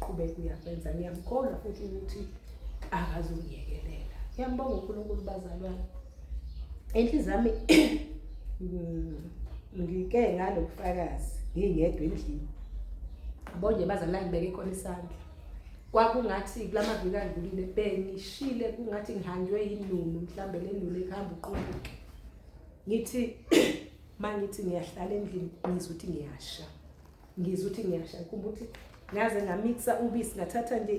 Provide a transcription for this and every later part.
aqhubeke uyakwenza. Ngiyamkholwa futhi ukuthi akazuyekelela. Ngiyambonga uNkulunkulu bazalwane. Enhliziyo yami ngike ngalobufakazi ngingedwa endlini. Yabo nje bazalwane ngibeke khona isandla. Kwakungathi kulamaviki adlulile bengishile kungathi ngihanjwe yinunu mhlambe le nunu ekhamba uqhubeke. Ngithi mangithi ngiyahlala endlini ngizwe ukuthi ngiyasha. Ngizwe ukuthi ngiyasha kumbe ukuthi ngaze ngamixa ubisi ngathatha nje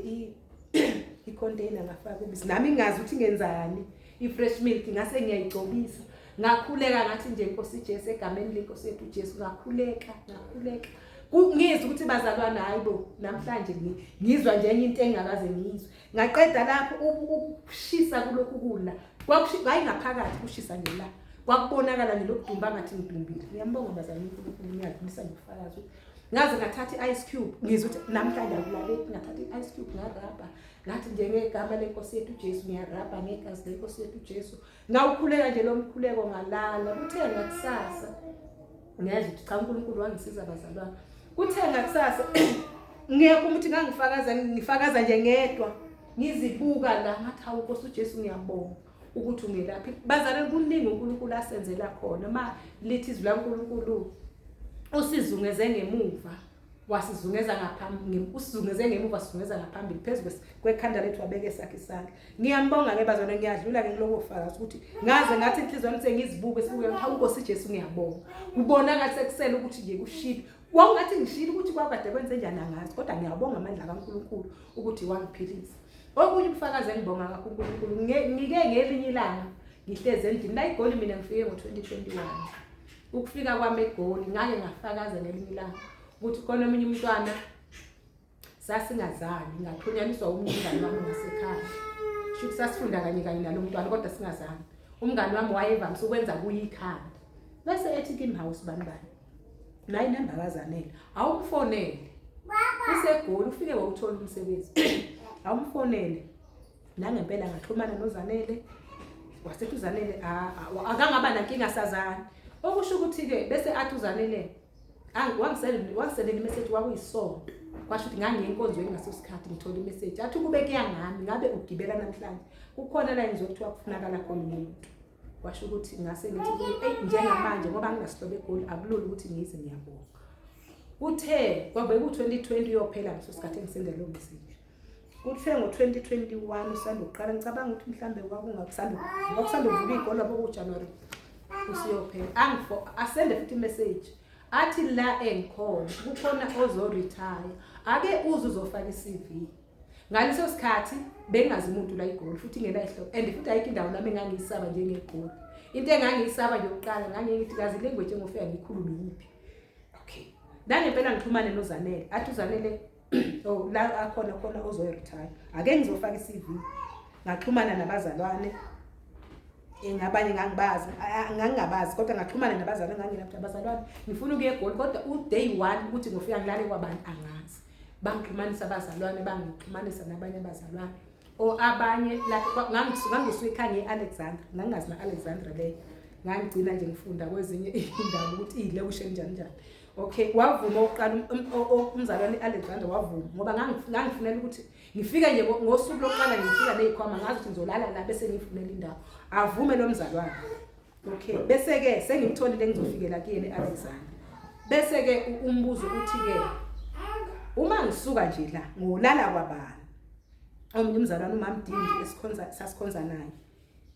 i-container ngafaka ubisi. Nami ngazi ukuthi ngenzani. I-fresh milk ngase ngiyayigcobisa. Ngakhuleka ngathi nje Nkosi Jesu egameni leNkosi yethu Jesu ngakhuleka. Ngizwe ukuthi bazalwane hayibo namhlanje ngizwa nje enye into engakaze ngizwe. Ngaqeda lapho ukushisa kulokhu kula. Hayi ngaphakathi kushisa nje la. Kwakubonakala nje lokudumba ngathi ngidumbile. Ngiyambonga bazalwane uNkulunkulu ngiyadlulisa ngifakazi. Ngaze ngathatha ice cube ngizwe ukuthi namhlanje akulaleki ngathatha ice cube ngarabha. Ngathi njengegama leNkosi yethu Jesu ngiyarabha ngegazi leNkosi yethu Jesu. Ngawukhuleka nje lo mkhuleko ngalala. Kuthe ngakusasa ngiyazi ukuthi cha uNkulunkulu wangisiza bazalwane. Kuthe ngakusasa ngeke ukuthi ngifakaza nje ngedwa ngizibuka la ngathi hawu Nkosi uJesu ngiyabonga ukuthi ungelaphi. Bazalwane kuningi uNkulunkulu asenzela khona ma lithi izwi laNkulunkulu usizungeze ngemuva wasizungeza ngaphambili usizungeze ngemuva sizungeza ngaphambili phezulu kwekhanda lethu wabeke esakhe isandla. Ngiyambonga ke bazalwane ngiyadlula ke kuloko fakazi ukuthi ngaze ngathi inhliziyo yami sengizibuke sibuye hawu Nkosi Jesu ngiyabonga. Ubona ngathi sekusele ukuthi nje kushilo. Wangathi ngishilo ukuthi kwakade kwenze njani angazi kodwa ngiyabonga amandla kaNkulunkulu ukuthi wangiphilisa. Okunye ubufakazi engibonga ngakho uNkulunkulu ngike ngelinye ilanga ngihleze endlini la iGoli mina ngifike ngo-2021. Ukufika kwami eGoli ngake ngafakaza ngelinye ilanga ukuthi khona omunye umntwana sasingazani ngathunyaniswa umngani wami ngasekhaya. Shuthi sasifunda kanye nalo mntwana kodwa singazani. Umngani wami wayevamise ukwenza kuyikhanda. Bese ethi kimi hawu sibanibani. Nayi namba kazanele. Awumfonele. UseGoli ufike wawuthola umsebenzi. Awumfonele. Nangempela ngaxhumana noZanele. Wasethi uZanele akangaba nankinga sazana. Okusho ukuthi ke bese athi uZanele wangisendela imessage wakuyisonto. Kwasho ukuthi ngangiyenkonzweni ngaso sikhathi ngithola imessage. Athi kube kuyangami ngabe ugibela namhlanje. Kukhona la ngizokuthiwa kufunakala khona umuntu. Kwasho ukuthi ngase ngithi njengamanje ngoba nginasihlobo eGoli akulula ukuthi ngize ngiyabonga. Kuthe kwabe ku-2020 yophela ngaso sikhathi engisendela lo message. Kuthe ngo-2021 usanda uqala ngicabanga ukuthi mhlambe wakusanda uvuka igoli labo kuJanuary usiyophela. Asende futhi message athi la engikhona kukhona ozoretire ake uzofaka iCV. Ngaleso sikhathi bengazi umuntu la iGoli futhi ngena ihloko and futhi ayikho indawo nami engangiyisaba njengeGoli. Into engangiyisaba nje ukuqala ngangithi kazi language engofika ngikhulume yiphi. Okay. Nangempela ngixhumane noZanele. Athi uZanele la akhona ozoretire. Ake ngizofaka iCV. Ngaxhumana nabazalwane. Ngabanye ngangingabazi kodwa ngaxhumana nabazalwane ngangilapha abazalwane. Ngifuna ukuye eGoli kodwa uday 1 ukuthi ngofika ngilale kwabantu angazi. Bangixhumanisa abazalwane bangixhumanisa nabanye abazalwane. Abanye lapho ngangisuke ekhaya eAlexandra ngangazi naAlexandra le ngangigcina nje ngifunda kwezinye indawo ukuthi ile kushe njani. Okay wavuma uqala umzalwane eAlexandra wavuma ngoba ngangifunela ukuthi ngifike nje ngosuku lokuqala ngifika lezikhwama ngazi ukuthi ngizolala la bese ngifunela indawo avume lo mzalwane. Okay bese ke sengitholile ngizofikela kuyena eAlexandra. Bese ke umbuzo uthi ke uma ngisuka nje la ngolala kwabani omunye umzalwane uMamdindi sasikhonza naye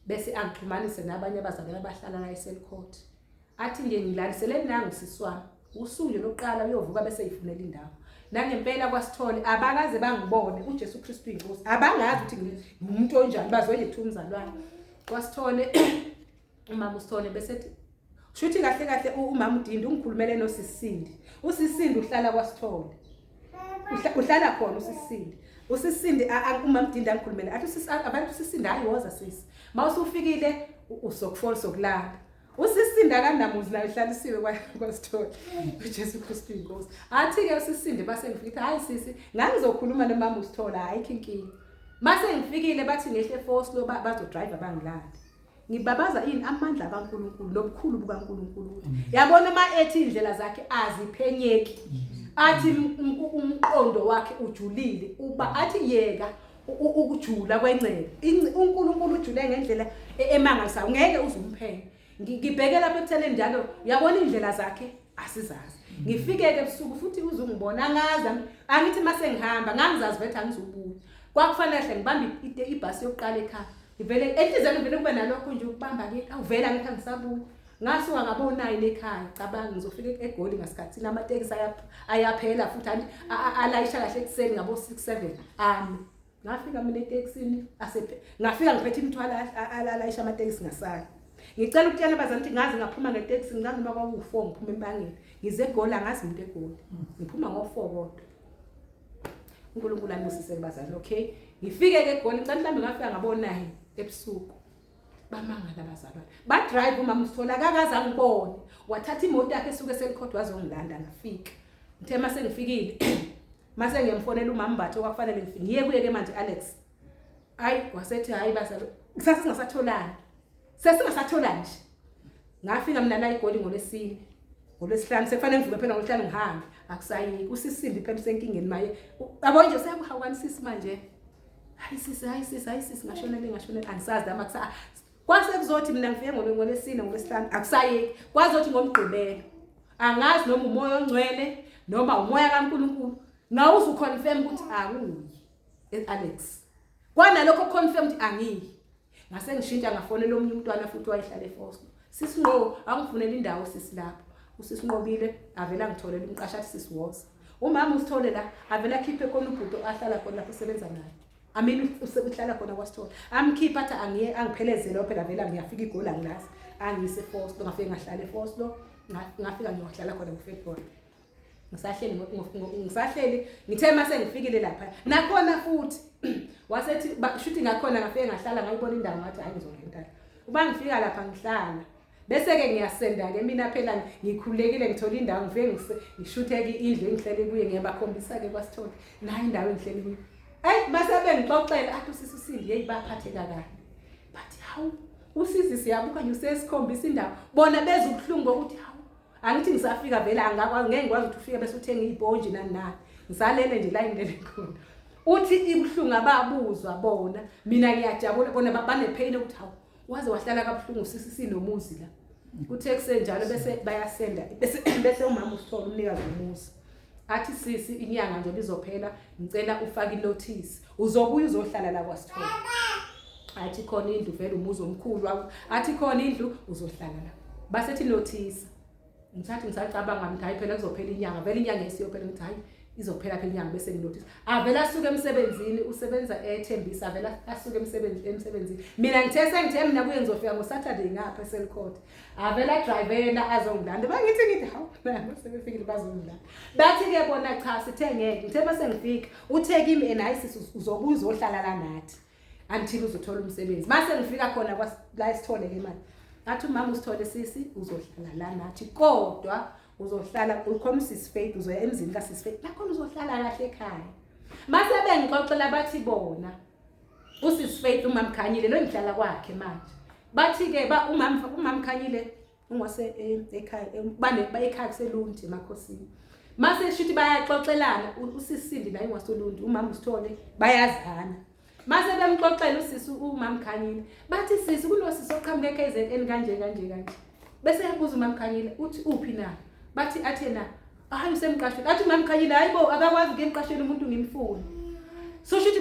bese angixhumanise nabanye abazalwane abahlala la eSelcourt. Athi nje ngilalisele nangu siswami usuku nje lokuqala uyovuka bese yifunela indawo. Nangempela kwasithole abakaze bangibone uJesu Kristu inkosi abangazi ukuthi ngumuntu onjani bazoye kuthi umzalwane. Kwasithole umama uSithole bese ethi shuthi kahle umama uDindi ungikhulumele noSisindi. USisindi uhlala kwasithole. Uhlala khona uSisindi umama uDindi angikhulumele athi abantu uSisindi ayiwoza sisi. Mawusufikile usokufola sokulala. USisindi akanamuzi la ihlalisiwe kwasithole. uJesu Kristu inkosi. Athi ke uSisindi base ngifika hayi sisi ngangizokhuluma nomama uSithole ayikho inkinga. Mase ngifikile bathi ngehle force lo bazo driver bangilanda. Ngibabaza ini amandla kaNkulunkulu lobukhulu bukaNkulunkulu. Yabona ethi indlela zakhe aziphenyeki. athi umqondo wakhe ujulile uba athi yeka ukujula kwencebe uNkulunkulu ujule ngendlela emangalisayo ngeke uzumphele ngibheke lapha ekutheleni njalo uyabona indlela zakhe asizazi ngifike ke ebusuku futhi uzungibona angazi angithi mase ngihamba ngangizazi bethu angizobuya kwakufanele ngibambe ibhasi yokuqala ekhaya ngivele enhlizweni vele kube nalokho nje ukubamba ke awuvela ngithi angisabuya ngasuka ngabonayo lekhaya cabanga ngizofika eGoli ngasikhathi amatekisi ayaphela futhi alayisha kahle ekseni ngabo 6-7 ngafika mina eTexini ngafika ngiphethe imithwalo alayisha amatekisi ngasala ngicela ukutshela abazali ukuthi ngazi ngaphuma ngeTexi ngizazi noma kwaku4 ngiphuma empangeni ngize eGoli angazi umuntu eGoli ngiphuma ngo4 kodwa uNkulunkulu anisise kubazali okay ngifike ke eGoli ngicela mhlambe ngafika ngabonayo ebusuku bamangala abazalwane ba drive umama usithola kakaza ngibone wathatha imoto yakhe esuke selikhodwa wazongilanda ngafika ngithe mase ngifikile mase ngiyamfonela umama Mbatho kwakufanele ngifike ngiye kuye ke manje Alex hayi wasethi hayi bazalwane sasingasatholani sesingasathola nje ngafika mina la eGoli ngolwesihlanu sekufanele ngivuke phela ngolhlanu ngihambe akusayiki usisindi phela senkingeni maye yabo nje seyakuhawani sisi manje hayi sisi ngashonela angisazi ama kwase kuzothi mina ngifike ngolwesihlanu akusayiki kwazothi ngomgqibelo angazi noma umoya ongcwele noma umoya kaNkulunkulu nawuze uconfirm ukuthi akuyi Alex kwanalokho confirm ukuthi angiyi ngase ngishintsha ngafonela omunye umntwana futhi wayehlala eFoslo sisi ngo angifunela indawo sisi lapho usisi Nqobile avela ngitholela umqasha athi sisi woza umama usithole la avela khiphe khona ubhudo ahlala khona lapho usebenza naye amini usehlala khona kwaSithola amkhipha athi angiye angiphelezele phela vela ngiyafika iGoli ngilasi angise eFoslo ngafike ngahlala eFoslo ngafika ngiyohlala khona ngoFebruary ngisahleli ngithe mase ngifikile lapha nakhona futhi wasethi shuthi ngakhona ngafike ngahlala ngayibona indawo ngathi hayi ngizongena uba ngifika lapha ngihlala bese ke ngiyasenda ke mina phela ngikhulekile ngithola indawo ngifike ngishuthe ke indlu engihlele kuye ngiyabakhombisa ke kwaSithola nayo indawo engihlele kuye mase bengixoxela athi usisi Sindi hey baphatheka kahle bathi hawu usisi siyabuka nje usesikhombisa indawo bona beza ukuhlungu ukuthi angithi ngisafika vela angakwazi ngeke ngikwazi ukuthi ufike bese uthenga izibhonji nani ngisalele nje la indlela ekhona uthi ibhlungu ababuzwa bona mina ngiyajabula bona banepain ukuthi hawu waze wahlala kabuhlungu sisi sinomuzi la uthe kusenjalo bese bayasenda bese umama usithola umnikazi womuzi athi sisi inyanga nje lizophela ngicela ufake inotice uzobuya uzohlala la kwaSithola athi khona indlu vele umuzi omkhulu athi khona indlu uzohlala la basethi notice ngithathi ngisacabanga ngithi hayi phela kuzophela inyanga vele inyanga isiyophela ngithi hayi izophela phela inyanga bese nginotice avela asuke emsebenzini usebenza eThembisa avela asuke emsebenzini mina ngithe mina kuye ngizofika ngoSaturday ngapha eSelcourt avela drivela azongilanda bangithi hawu sebefikile bazongilanda bathi ke bona cha sithe ngeke ngithe bese ngifika uthe kimi and hayi sisi uzobuya uzohlala la nathi until uzothola umsebenzi mase ngifika khona la isithole ke manje athi umama usithole sisi uzohlala la nathi kodwa uzohlala ukhomsisi Faith uzoya emzini kaSisi Faith nakhona uzohlala kahle ekhaya mase bengixoxela bathi bona uSisi Faith umama Khanyile lo ngihlala kwakhe manje bathi ke umama Khanyile ungwase ekhaya ekhaya kuseLundi emakhosini mase shithi bayaxoxelana uSisi Sindi naye ngwasoLundi umama usithole bayazana mase bemxoxela uSisi umama Khanyile bathi sisi kunosisi oqhamuke KZN kanje bese yabuza umama Khanyile uthi uphi na bathi athena hayi usemqashweni athi umama Khanyile hayibo akakwazi ngemqashweni umuntu ngimfuni so shithi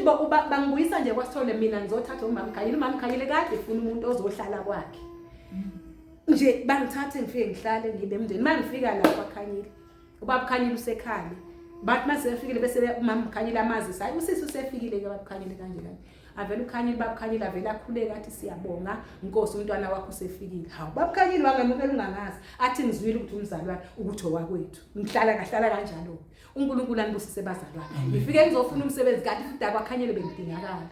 bangibuyisa nje kwaSithole mina ngizothatha umama Khanyile kade ufuna umuntu ozohlala kwakhe nje bangithathe ngifike ngihlale ngibe emndeni mangifika la kwaKhanyile ubaba Khanyile usekhaya bathi mase efikile bese umama Khanyile amazisa hayi usisi usefikile ke baba Khanyile kanje avela uKhanyile baba Khanyile avela akhuleka athi siyabonga inkosi umntwana wakho usefikile hawu baba Khanyile wangemukela ungangazi athi ngizwile ukuthi umzalwane ukuthi owakwethu ngihlala kanjalo uNkulunkulu anibusise bazalwane ngifike ngizofuna umsebenzi kanti futhi abaKhanyile bengidingakala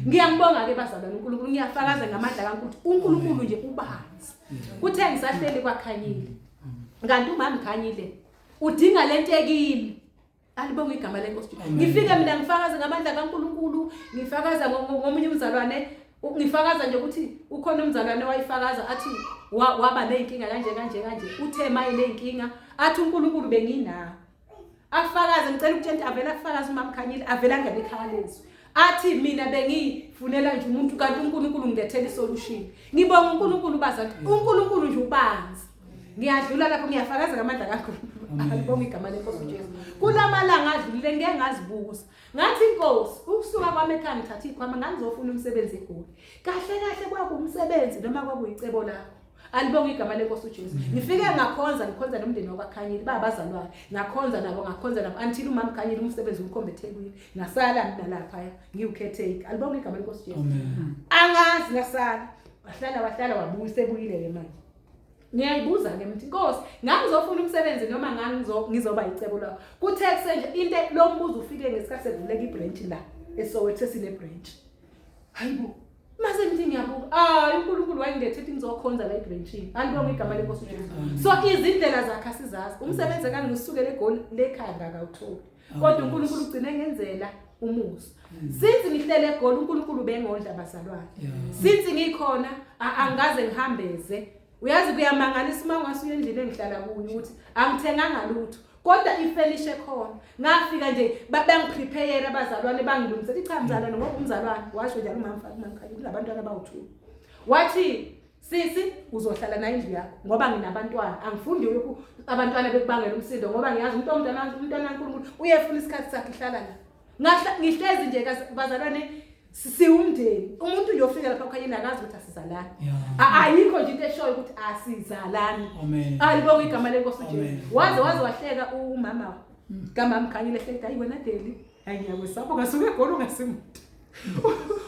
ngiyambonga ke bazalwane uNkulunkulu ngiyafakaza ngamandla kaNkulunkulu uNkulunkulu nje ubanzi kuthe ngisahleli kwaKhanyile kanti umama Khanyile udinga lento ekimi alibonga igama lenkosi ngifike mina ngifakaza ngamandla kaNkulunkulu ngifakaza ngomunye umzalwane ngifakaza nje ukuthi ukhona umzalwane wayifakaza athi waba nezinkinga kanje uthe maye nezinkinga athi uNkulunkulu benginawo afakaze ngicela ukuthi avela afakaze umama Khanyile avela ngene ekhaya lezwi athi mina bengifunela nje umuntu kanti uNkulunkulu ngilethela isolution ngibonga uNkulunkulu bazali uNkulunkulu nje ubanzi ngiyadlula lapho ngiyafakaza ngamandla kaNkulunkulu alibonga igama lenkosi uJesu kulamalanga adlulile ngeke ngazibuza ngathi inkosi ukusuka kwami ekhaya ngithatha ikhwama ngangizofuna umsebenzi eGoli kahle kahle kwakumsebenzi noma kwakuyicebo lakho alibonga igama lenkosi uJesu ngifike ngikhonza nomndeni wakwaKhanyile babazalwane ngakhonza nabo until umama Khanyile umsebenzi umkhombe eThekwini ngasala mina lapha ngiwukhetheke alibonga igama lenkosi uJesu angazi ngasala wahlala wabuya sebuyile ke manje ngiyayibuza ke mthi inkosi ngangizofuna umsebenzi noma ngizoba icebo lakho kuthe kusenje into lo mbuzo ufike ngesikhathi sedluleka ibranch la eSoweto sine branch hayibo mase ngithi ngiyabuka uNkulunkulu wayengithethe ngizokhonza la ibranchini alibonga igama lenkosi uJesu so izindlela zakhe asizazi umsebenzi kangisukele eGoli lekhaya ngakawutholi kodwa uNkulunkulu ugcine ngenzela umusa since ngihlele eGoli uNkulunkulu bengondla abazalwane since ngikhona angaze ngihambeze uyazi kuyamangalisa uma ngasuye endlini engihlala kuyo ukuthi angithenganga lutho kodwa ifurnish ekhona ngafika nje bangiprepare abazalwane bangilungisela cha mzalwane ngoba umzalwane washo njalo umama Khanyile kunabantwana abawu2 wathi sisi uzohlala na indlu yakho ngoba nginabantwana angifundi lokhu abantwana bekubangela umsindo ngoba ngiyazi umntwana kaNkulunkulu uyefuna isikhathi sakhe ihlala la ngihlezi nje bazalwane siwumndeni umuntu nje ofika lapha Khanyile akazi ukuthi asizalana ayikho nje into eshoyo ukuthi asizalani alibonga igama lenkosi uJesu waze wahleka umama kamama Khanyile ehleka hayi wena Deli ngiyakwesapho ngasuke eGoli ungasimuntu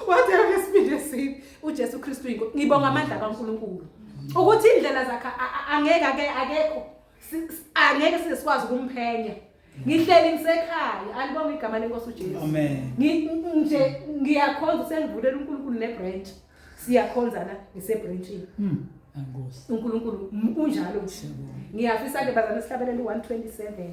wathi ngesibindi sibi uJesu Kristu inkosi ngibonga amandla kaNkulunkulu ukuthi indlela zakhe angeke sisikwazi ukumphenya ngihleli ngisekhaya alibonga igama lenkosi uJesu nje ngiyakhonza sengivulela uNkulunkulu nebranch siyakhonza la ngisebranchini Nkosi uNkulunkulu unjalo ngiyafisa ke bazana sihlabelele 127